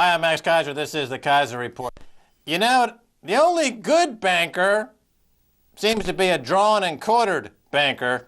Hi, I'm Max Keiser. This is the Keiser Report. You know, the only good banker seems to be a drawn and quartered banker.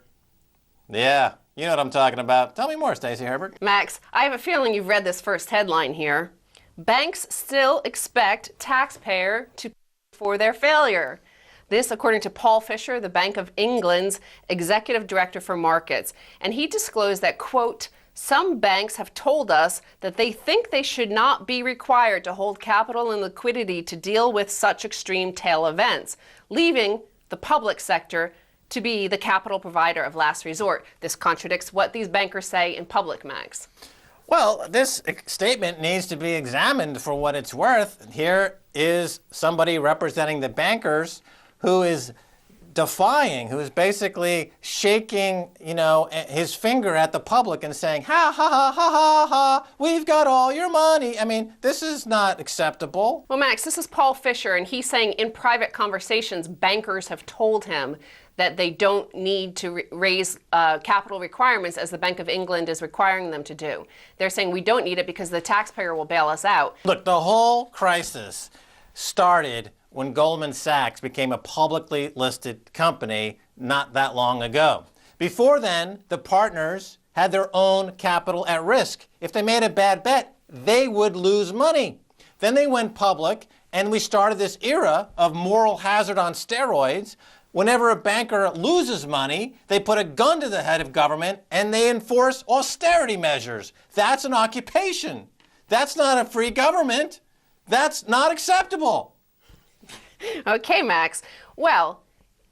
Yeah, you know what I'm talking about. Tell me more, Stacy Herbert. Max, I have a feeling you've read this first headline here. Banks still expect taxpayer to pay for their failure. This, according to Paul Fisher, the Bank of England's executive director for markets. And he disclosed that, quote, some banks have told us that they think they should not be required to hold capital and liquidity to deal with such extreme tail events, leaving the public sector to be the capital provider of last resort. This contradicts what these bankers say in public, Max. Well, this statement needs to be examined for what it's worth. Here is somebody representing the bankers who is defying, who is basically shaking, his finger at the public and saying, ha, ha, ha, ha, ha, ha, we've got all your money. I mean, this is not acceptable. Well, Max, this is Paul Fisher, and he's saying in private conversations, bankers have told him that they don't need to raise capital requirements as the Bank of England is requiring them to do. They're saying we don't need it because the taxpayer will bail us out. Look, the whole crisis started when Goldman Sachs became a publicly listed company not that long ago. Before then, the partners had their own capital at risk. If they made a bad bet, they would lose money. Then they went public, and we started this era of moral hazard on steroids. Whenever a banker loses money, they put a gun to the head of government and they enforce austerity measures. That's an occupation. That's not a free government. That's not acceptable. Okay, Max. Well,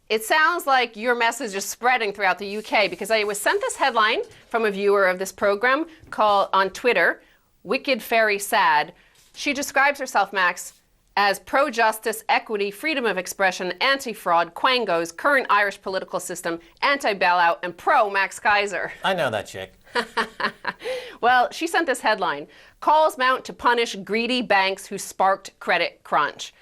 it sounds like your message is spreading throughout the UK because I was sent this headline from a viewer of this program called on Twitter, Wicked Fairy Sad. She describes herself, Max, as pro-justice, equity, freedom of expression, anti-fraud, quangos, current Irish political system, anti-bailout, and pro-Max Keiser. I know that chick. Well, she sent this headline, calls mount to punish greedy banks who sparked credit crunch.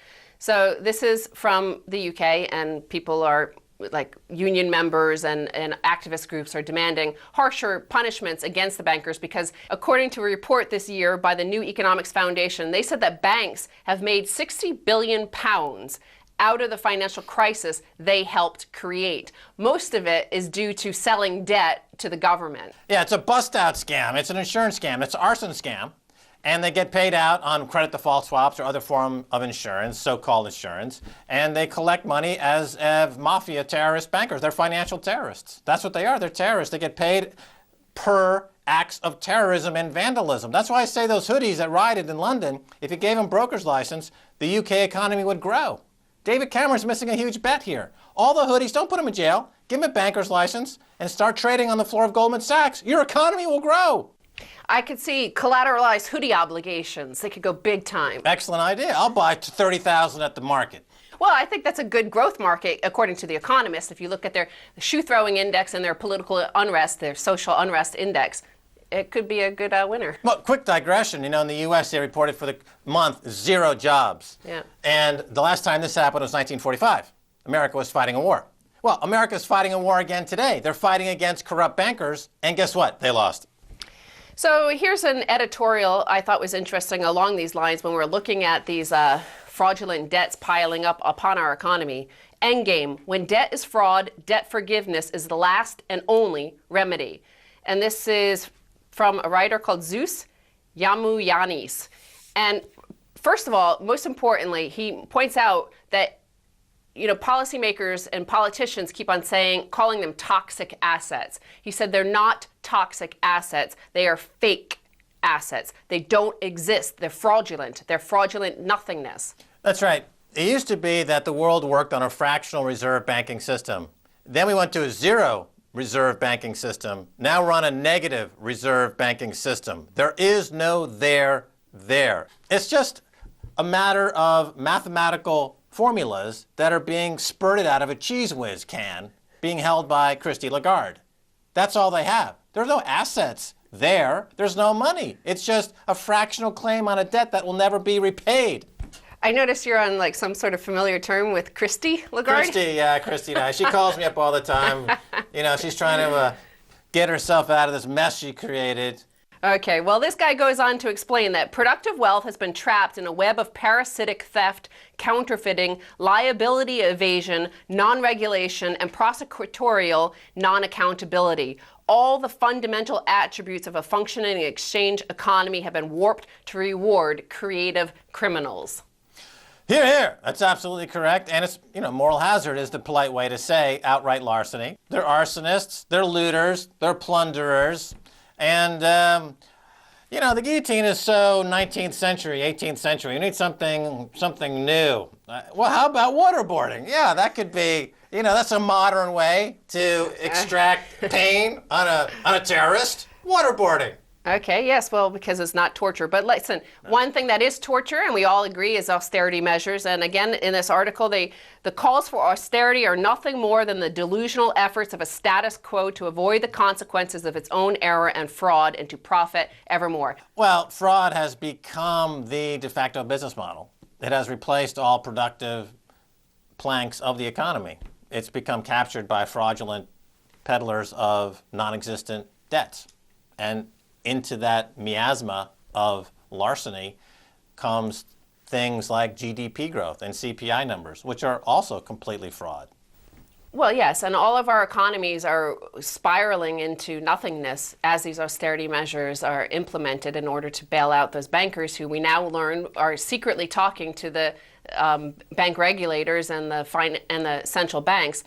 So this is from the UK, and people are like union members and activist groups are demanding harsher punishments against the bankers because according to a report this year by the New Economics Foundation, they said that banks have made £60 billion out of the financial crisis they helped create. Most of it is due to selling debt to the government. Yeah, it's a bust-out scam. It's an insurance scam. It's an arson scam. And they get paid out on credit default swaps or other form of insurance, so-called insurance, and they collect money as mafia terrorist bankers. They're financial terrorists. That's what they are. They're terrorists. They get paid per acts of terrorism and vandalism. That's why I say those hoodies that rioted in London, if you gave them broker's license, the UK economy would grow. David Cameron's missing a huge bet here. All the hoodies, don't put them in jail. Give them a banker's license and start trading on the floor of Goldman Sachs. Your economy will grow. I could see collateralized hoodie obligations. They could go big time. Excellent idea. I'll buy 30,000 at the market. Well, I think that's a good growth market, according to The Economist. If you look at their shoe-throwing index and their political unrest, their social unrest index, it could be a good winner. Well, quick digression. In the U.S., they reported for the month 0 jobs. Yeah. And the last time this happened was 1945. America was fighting a war. Well, America's fighting a war again today. They're fighting against corrupt bankers, and guess what? They lost. So here's an editorial I thought was interesting along these lines when we're looking at these fraudulent debts piling up upon our economy. Endgame, when debt is fraud, debt forgiveness is the last and only remedy. And this is from a writer called Zeus Yamuyanis. And first of all, most importantly, he points out that policymakers and politicians keep on calling them toxic assets. He said they're not toxic assets. They are fake assets. They don't exist. They're fraudulent. They're fraudulent nothingness. That's right. It used to be that the world worked on a fractional reserve banking system. Then we went to a zero reserve banking system. Now we're on a negative reserve banking system. There is no there. It's just a matter of mathematical formulas that are being spurted out of a Cheese Whiz can being held by Christine Lagarde. That's all they have. There's no assets there. There's no money. It's just a fractional claim on a debt that will never be repaid. I notice you're on some sort of familiar term with Christy Lagarde. Christy and I. She calls me up all the time. She's trying to get herself out of this mess she created. Okay, well, this guy goes on to explain that productive wealth has been trapped in a web of parasitic theft, counterfeiting, liability evasion, non-regulation, and prosecutorial non-accountability. All the fundamental attributes of a functioning exchange economy have been warped to reward creative criminals. Here, here. That's absolutely correct. And it's, moral hazard is the polite way to say outright larceny. They're arsonists, they're looters, they're plunderers. And, the guillotine is so 19th century, 18th century. You need something new. Well, how about waterboarding? Yeah, that could be, that's a modern way to extract pain on a terrorist. Waterboarding. Okay, yes, well, because it's not torture. But listen, one thing that is torture, and we all agree, is austerity measures. And again, in this article, the calls for austerity are nothing more than the delusional efforts of a status quo to avoid the consequences of its own error and fraud and to profit evermore. Well, fraud has become the de facto business model. It has replaced all productive planks of the economy. It's become captured by fraudulent peddlers of non-existent debts. And into that miasma of larceny comes things like GDP growth and CPI numbers, which are also completely fraud. Well, yes, and all of our economies are spiraling into nothingness as these austerity measures are implemented in order to bail out those bankers who we now learn are secretly talking to the bank regulators and the central banks,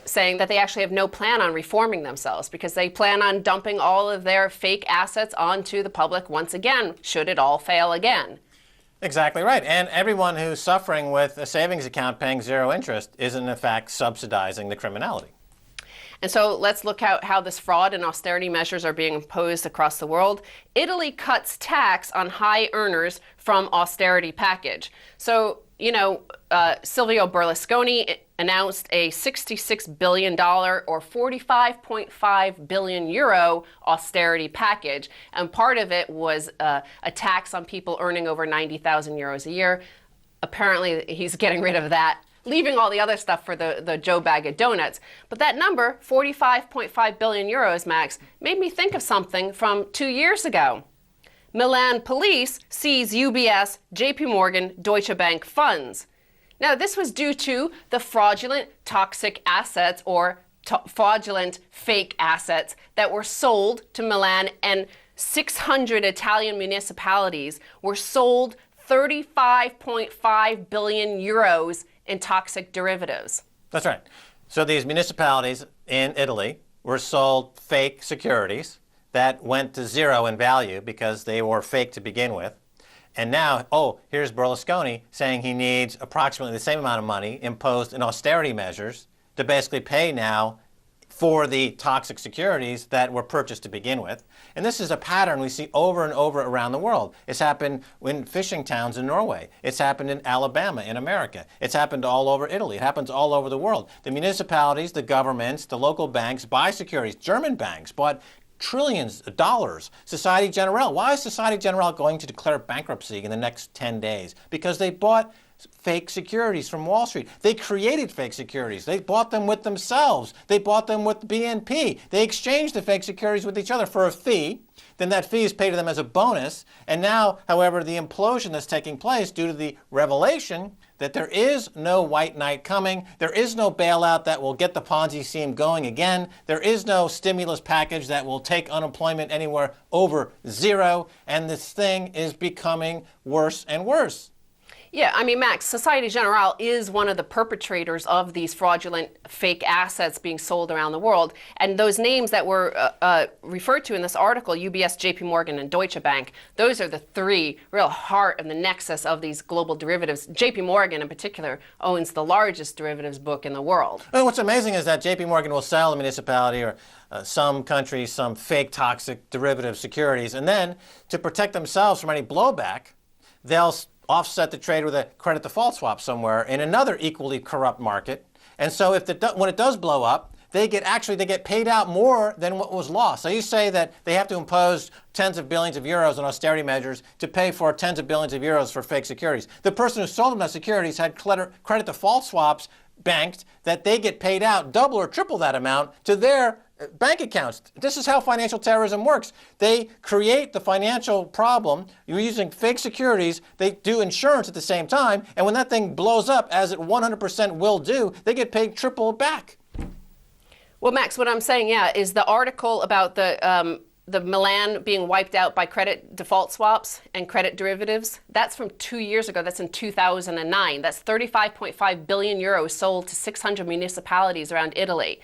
saying that they actually have no plan on reforming themselves because they plan on dumping all of their fake assets onto the public once again, should it all fail again. Exactly right. And everyone who's suffering with a savings account paying zero interest is in fact subsidizing the criminality. And so let's look at how this fraud and austerity measures are being imposed across the world. Italy cuts tax on high earners from austerity package. So, Silvio Berlusconi announced a $66 billion or 45.5 billion euro austerity package. And part of it was a tax on people earning over 90,000 euros a year. Apparently, he's getting rid of that, leaving all the other stuff for the Joe bag of donuts. But that number, 45.5 billion euros, Max, made me think of something from 2 years ago. Milan police seize UBS, JP Morgan, Deutsche Bank funds. Now, this was due to the fraudulent toxic assets or fraudulent fake assets that were sold to Milan, and 600 Italian municipalities were sold 35.5 billion euros in toxic derivatives. That's right. So these municipalities in Italy were sold fake securities that went to zero in value because they were fake to begin with. And now, here's Berlusconi saying he needs approximately the same amount of money imposed in austerity measures to basically pay now for the toxic securities that were purchased to begin with. And this is a pattern we see over and over around the world. It's happened in fishing towns in Norway. It's happened in Alabama in America. It's happened all over Italy. It happens all over the world. The municipalities, the governments, the local banks buy securities. German banks bought trillions of dollars. Societe Generale. Why is Societe Generale going to declare bankruptcy in the next 10 days? Because they bought fake securities from Wall Street. They created fake securities. They bought them with themselves. They bought them with BNP. They exchanged the fake securities with each other for a fee. Then that fee is paid to them as a bonus. And now, however, the implosion that's taking place due to the revelation that there is no white knight coming, there is no bailout that will get the Ponzi scheme going again, there is no stimulus package that will take unemployment anywhere over zero, and this thing is becoming worse and worse. Yeah, I mean, Max, Societe Generale is one of the perpetrators of these fraudulent fake assets being sold around the world. And those names that were referred to in this article, UBS, JP Morgan, and Deutsche Bank, those are the three real heart and the nexus of these global derivatives. JP Morgan in particular owns the largest derivatives book in the world. And what's amazing is that JP Morgan will sell a municipality or some countries some fake toxic derivative securities, and then to protect themselves from any blowback, they'll offset the trade with a credit default swap somewhere in another equally corrupt market. And so when it does blow up, they get paid out more than what was lost. So you say that they have to impose tens of billions of euros on austerity measures to pay for tens of billions of euros for fake securities. The person who sold them those securities had credit default swaps banked that they get paid out double or triple that amount to their bank accounts. This is how financial terrorism works. They create the financial problem. You're using fake securities. They do insurance at the same time. And when that thing blows up, as it 100% will do, they get paid triple back. Well, Max, what I'm saying, is the article about the Milan being wiped out by credit default swaps and credit derivatives, that's from 2 years ago. That's in 2009. That's 35.5 billion euros sold to 600 municipalities around Italy.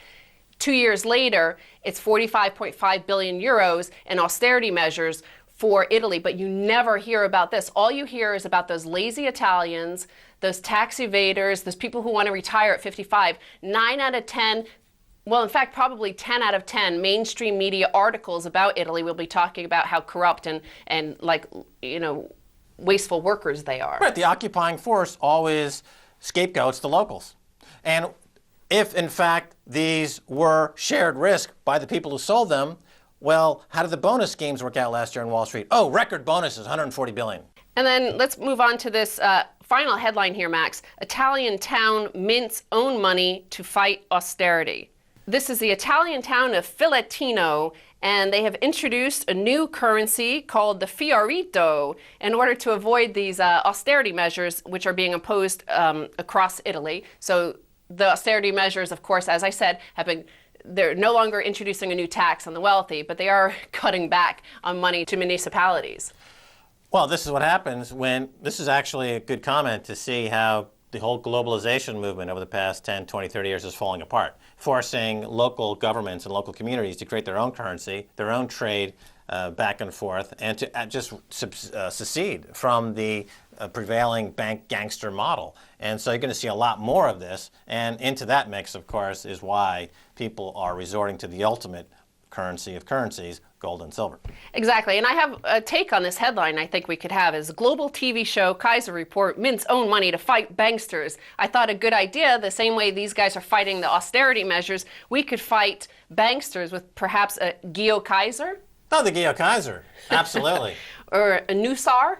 2 years later, it's 45.5 billion euros in austerity measures for Italy, but you never hear about this. All you hear is about those lazy Italians, those tax evaders, those people who want to retire at 55. 9 out of 10, well, in fact, probably 10 out of 10 mainstream media articles about Italy will be talking about how corrupt and wasteful workers they are. Right, the occupying force always scapegoats the locals. And if, in fact, these were shared risk by the people who sold them, well, how did the bonus schemes work out last year on Wall Street? Oh, record bonuses, 140 billion. And then let's move on to this final headline here, Max. Italian town mints own money to fight austerity. This is the Italian town of Filetino, and they have introduced a new currency called the Fiorito in order to avoid these austerity measures which are being imposed across Italy. So the austerity measures, of course, as I said, they're no longer introducing a new tax on the wealthy, but they are cutting back on money to municipalities. Well, this is what happens when, this is actually a good comment to see how the whole globalization movement over the past 10, 20, 30 years is falling apart, forcing local governments and local communities to create their own currency, their own trade back and forth, and to just secede from the prevailing bank gangster model. And so you're going to see a lot more of this. And into that mix, of course, is why people are resorting to the ultimate currency of currencies, gold and silver. Exactly. And I have a take on this headline I think we could have is global TV show Keiser Report mints own money to fight banksters. I thought a good idea, the same way these guys are fighting the austerity measures, we could fight banksters with perhaps a Geo Keiser. Oh, the Geo Keiser. Absolutely. Or a Nusar.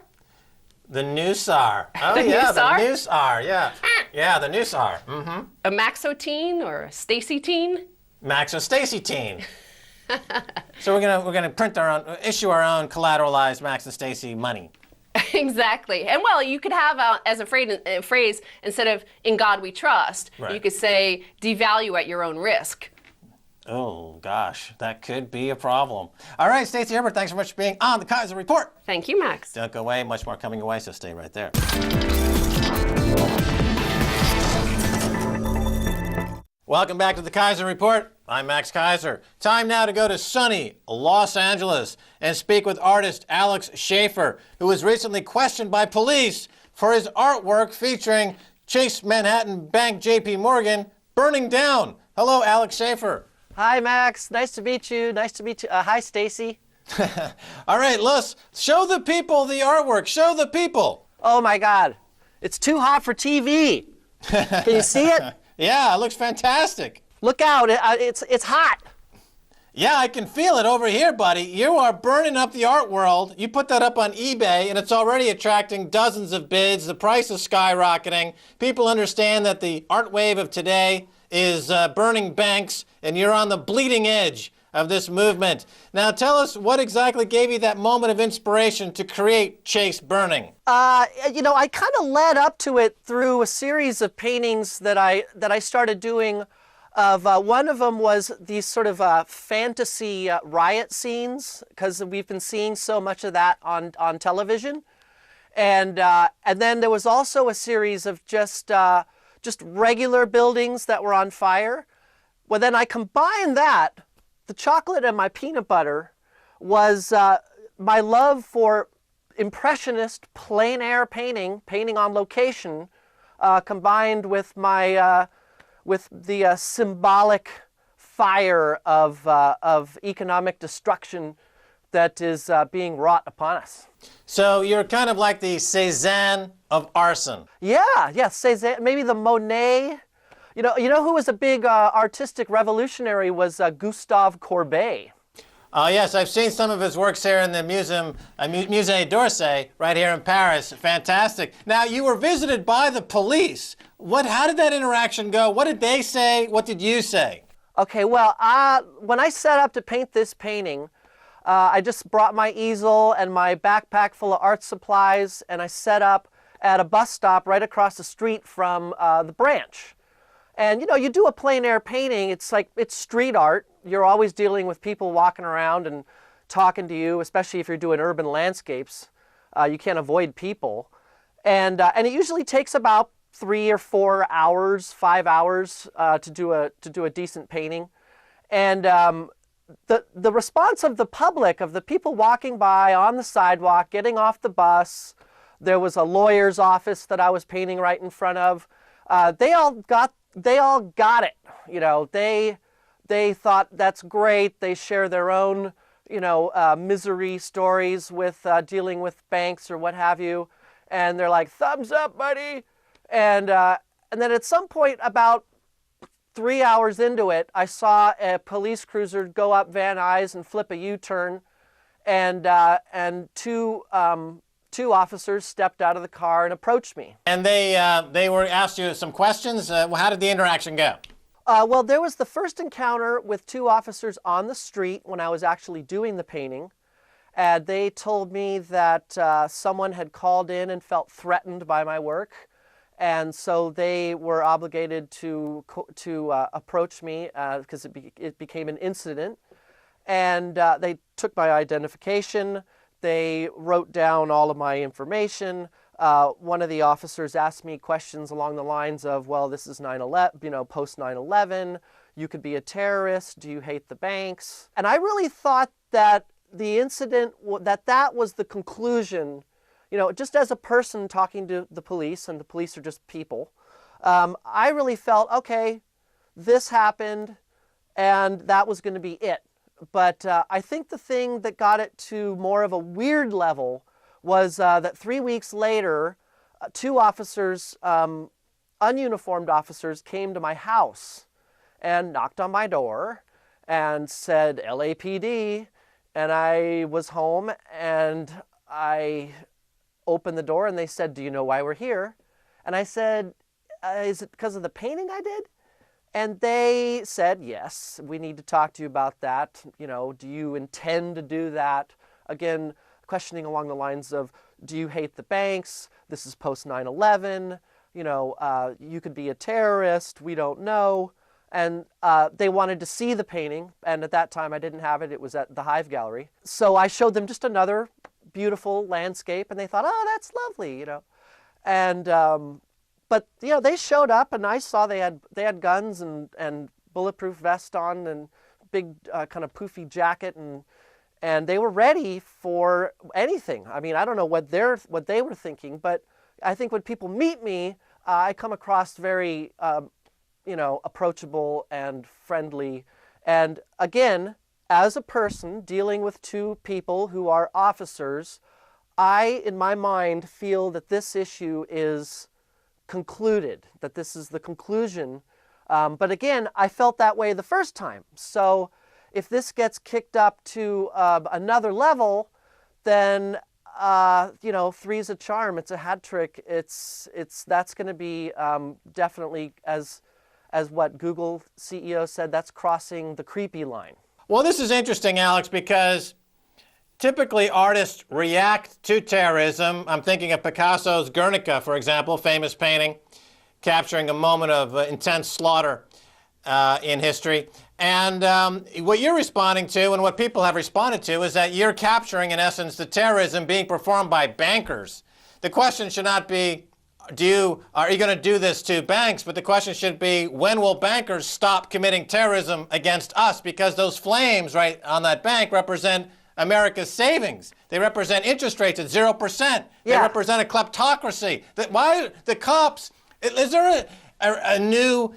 The Nusar. Oh, the yeah, Nusar? the Nusar, yeah. Yeah, the Nusar. Mm-hmm. A Maxotine or a Stacy Teen. Maxo Stacy Teen. So we're gonna print our own, issue our own collateralized Max and Stacy money. Exactly. And well, you could have as a phrase, instead of "in God we trust," right, you could say "devalue at your own risk." Oh gosh, that could be a problem. All right, Stacy Herbert, thanks so much for being on the Keiser Report. Thank you, Max. Don't go away, much more coming your way, so stay right there. Welcome back to the Keiser Report. I'm Max Keiser. Time now to go to sunny Los Angeles and speak with artist Alex Schaefer, who was recently questioned by police for his artwork featuring Chase Manhattan Bank JP Morgan burning down. Hello, Alex Schaefer. Hi, Max. Nice to meet you. Nice to meet you. Hi, Stacy. All right, let's show the people the artwork. Show the people. Oh, my God. It's too hot for TV. Can you see it? Yeah, it looks fantastic. Look out. It's hot. Yeah, I can feel it over here, buddy. You are burning up the art world. You put that up on eBay, and it's already attracting dozens of bids. The price is skyrocketing. People understand that the art wave of today is burning banks, and you're on the bleeding edge of this movement. Now tell us what exactly gave you that moment of inspiration to create Chase Burning. I kind of led up to it through a series of paintings that I started doing. One of them was these sort of fantasy riot scenes, because we've been seeing so much of that on television. And then there was also a series of just regular buildings that were on fire. Well, then I combined that, the chocolate and my peanut butter, was my love for impressionist plein air painting on location, combined with the symbolic fire of economic destruction that is being wrought upon us. So you're kind of like the Cézanne of arson. Yeah, Cézanne, maybe the Monet. You know who was a big artistic revolutionary was Gustave Courbet. Yes, I've seen some of his works here in the Musée d'Orsay, right here in Paris. Fantastic. Now, you were visited by the police. How did that interaction go? What did they say? What did you say? Okay, well, when I set up to paint this painting, I just brought my easel and my backpack full of art supplies, and I set up at a bus stop right across the street from the branch. And you do a plein air painting, it's street art. You're always dealing with people walking around and talking to you, especially if you're doing urban landscapes. You can't avoid people. And it usually takes about 3 or 4 hours, 5 hours to do a decent painting. And the response of the public, of the people walking by on the sidewalk, getting off the bus, there was a lawyer's office that I was painting right in front of. They all got it. They thought that's great. They share their own misery stories with dealing with banks or what have you, and they're like, thumbs up, buddy. And then at some point, about 3 hours into it, I saw a police cruiser go up Van Nuys and flip a U-turn, and two officers stepped out of the car and approached me. And they were asked you some questions. How did the interaction go? Well, there was the first encounter with 2 officers on the street when I was actually doing the painting. They told me that someone had called in and felt threatened by my work, and so they were obligated to approach me because it became an incident. And they took my identification. They wrote down all of my information. One of the officers asked me questions along the lines of, well, this is 9/11, post 9/11. You could be a terrorist. Do you hate the banks? And I really thought that the incident, that was the conclusion, just as a person talking to the police, and the police are just people, I really felt, okay, this happened, and that was going to be it. But I think the thing that got it to more of a weird level was that 3 weeks later, 2 officers, ununiformed officers, came to my house and knocked on my door and said, LAPD. And I was home, and I opened the door, and they said, do you know why we're here? And I said, is it because of the painting I did? And they said, yes, we need to talk to you about that. Do you intend to do that? Again, questioning along the lines of, do you hate the banks? This is post 9/11. You could be a terrorist. We don't know. And they wanted to see the painting. And at that time, I didn't have it. It was at the Hive Gallery. So I showed them just another beautiful landscape. And they thought, oh, that's lovely, And but they showed up, and I saw they had guns and bulletproof vest on and big kind of poofy jacket, and they were ready for anything. I mean, I don't know what they were thinking, but I think when people meet me, I come across very approachable and friendly. And again, as a person dealing with 2 people who are officers, I, in my mind, feel that this issue is concluded, that this is the conclusion. But again, I felt that way the first time. So if this gets kicked up to another level, then 3's a charm. It's a hat trick. That's going to be definitely, as what Google CEO said, that's crossing the creepy line. Well, this is interesting, Alex, because typically artists react to terrorism. I'm thinking of Picasso's Guernica, for example, famous painting capturing a moment of intense slaughter in history. And what you're responding to, and what people have responded to, is that you're capturing, in essence, the terrorism being performed by bankers. The question should not be, are you going to do this to banks? But the question should be, when will bankers stop committing terrorism against us? Because those flames right on that bank represent America's savings. They represent interest rates at 0%. They represent a kleptocracy. Why the cops? Is there a new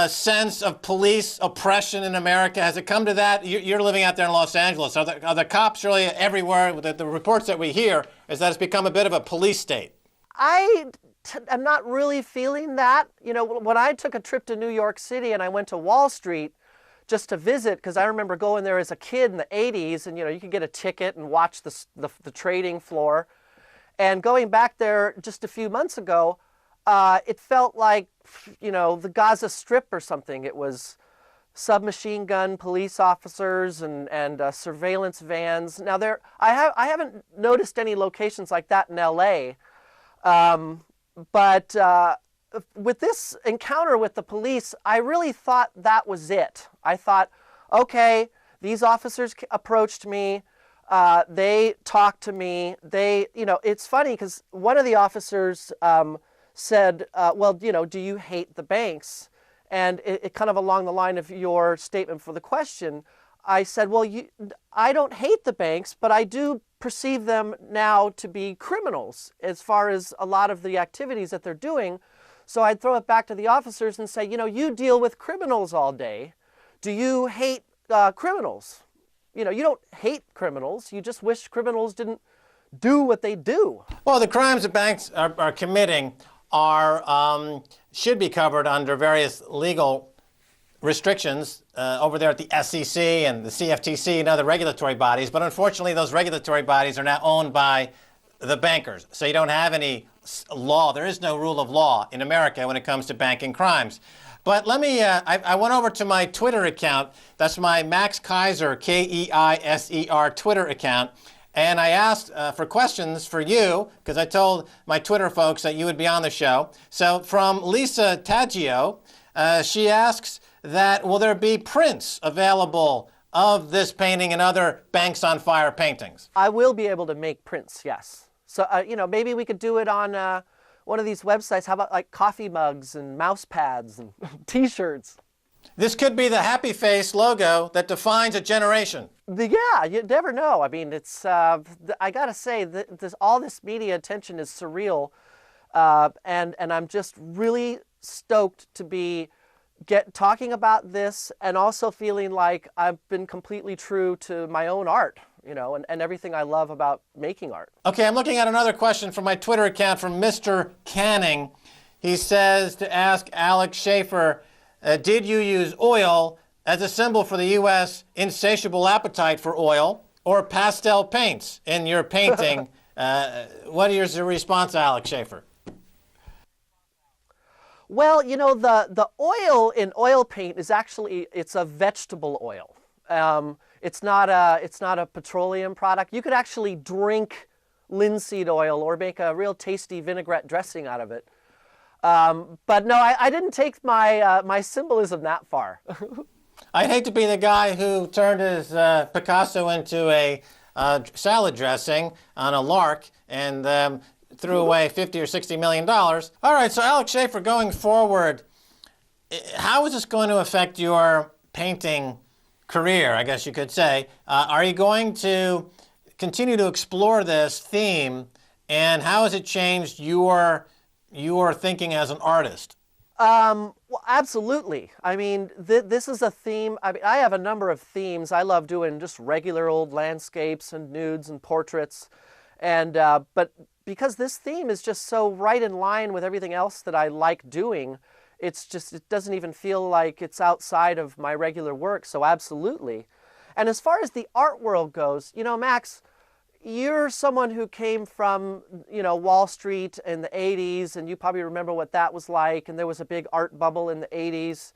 sense of police oppression in America? Has it come to that? You're living out there in Los Angeles. Are the cops really everywhere? The reports that we hear is that it's become a bit of a police state. I'm not really feeling that. When I took a trip to New York City and I went to Wall Street just to visit, because I remember going there as a kid in the 80s, and you could get a ticket and watch the trading floor. And going back there just a few months ago, it felt like the Gaza Strip or something. It was submachine gun police officers and surveillance vans. Now I haven't noticed any locations like that in L.A., but with this encounter with the police, I really thought that was it. I thought, okay, these officers approached me. They talked to me. It's funny because one of the officers said, well, do you hate the banks? And it kind of along the line of your statement for the question, I said, well, I don't hate the banks, but I do perceive them now to be criminals as far as a lot of the activities that they're doing. So I'd throw it back to the officers and say, you deal with criminals all day. Do you hate criminals? You don't hate criminals. You just wish criminals didn't do what they do. Well, the crimes that banks are committing should be covered under various legal restrictions over there at the SEC and the CFTC and other regulatory bodies. But unfortunately, those regulatory bodies are now owned by the bankers. So you don't have any law. There is no rule of law in America when it comes to banking crimes. But let me, I went over to my Twitter account. That's my Max Keiser, Keiser Twitter account. And I asked for questions for you, because I told my Twitter folks that you would be on the show. So from Lisa Taggio, she asks that will there be prints available of this painting and other Banks on Fire paintings? I will be able to make prints, yes. So, maybe we could do it on one of these websites. How about like coffee mugs and mouse pads and T-shirts? This could be the happy face logo that defines a generation. Yeah, you never know. I mean, it's I gotta say, all this media attention is surreal, and I'm just really stoked to be talking about this and also feeling like I've been completely true to my own art, and everything I love about making art. Okay, I'm looking at another question from my Twitter account from Mr. Canning. He says to ask Alex Schaefer, did you use oil as a symbol for the U.S. insatiable appetite for oil or pastel paints in your painting? What is your response, Alex Schaefer? Well, the oil in oil paint is actually, it's a vegetable oil. It's not a petroleum product. You could actually drink linseed oil or make a real tasty vinaigrette dressing out of it. But no, I didn't take my symbolism that far. I'd hate to be the guy who turned his Picasso into a salad dressing on a lark and threw away $50 or $60 million. All right, so Alex Schaefer, going forward, how is this going to affect your painting career, I guess you could say? Are you going to continue to explore this theme, and how has it changed your thinking as an artist? Well, absolutely. I mean, this is a theme. I mean, I have a number of themes. I love doing just regular old landscapes and nudes and portraits, and but because this theme is just so right in line with everything else that I like doing, it doesn't even feel like it's outside of my regular work. So absolutely. And as far as the art world goes, Max, you're someone who came from, Wall Street in the 80s, and you probably remember what that was like, and there was a big art bubble in the 80s.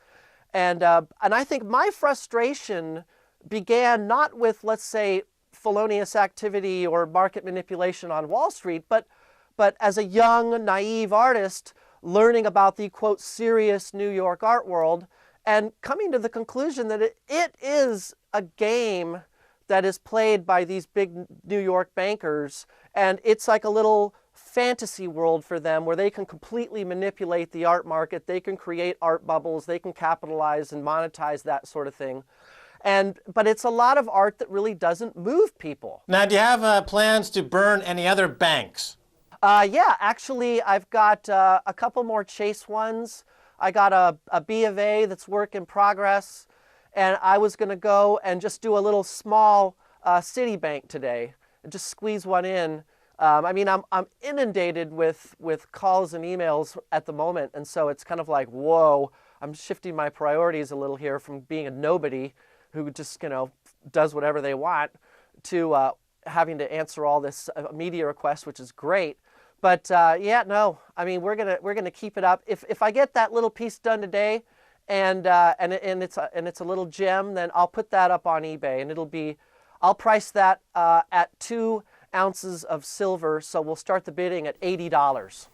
And I think my frustration began not with, let's say, felonious activity or market manipulation on Wall Street, but as a young, naive artist learning about the, quote, serious New York art world and coming to the conclusion that it is a game that is played by these big New York bankers, and it's like a little fantasy world for them where they can completely manipulate the art market, they can create art bubbles, they can capitalize and monetize that sort of thing. But it's a lot of art that really doesn't move people. Now, do you have plans to burn any other banks? Yeah, actually, I've got a couple more Chase ones. I got a B of A that's work in progress. And I was going to go and just do a little small Citibank today and just squeeze one in. I mean, I'm inundated with calls and emails at the moment. And so it's kind of like, whoa, I'm shifting my priorities a little here from being a nobody who just, does whatever they want to having to answer all this media requests, which is great. But yeah, no, I mean, we're gonna keep it up. If I get that little piece done today and it's a little gem, then I'll put that up on eBay, and I'll price that at 2 ounces of silver. So we'll start the bidding at $80.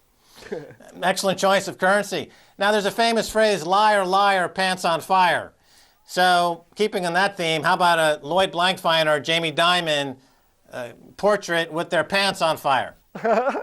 Excellent choice of currency. Now, there's a famous phrase, liar, liar, pants on fire. So, keeping on that theme, how about a Lloyd Blankfein or Jamie Dimon portrait with their pants on fire?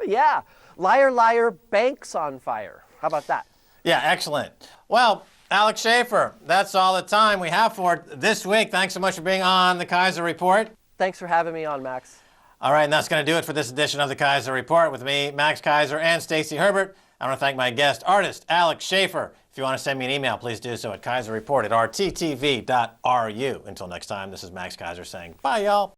Yeah. Liar, liar, banks on fire. How about that? Yeah, excellent. Well, Alex Schaefer, that's all the time we have for this week. Thanks so much for being on the Keiser Report. Thanks for having me on, Max. All right, and that's going to do it for this edition of the Keiser Report with me, Max Keiser, and Stacy Herbert. I want to thank my guest, artist Alex Schaefer. If you want to send me an email, please do so at keiserreport@rttv.ru. Until next time, this is Max Keiser saying bye, y'all.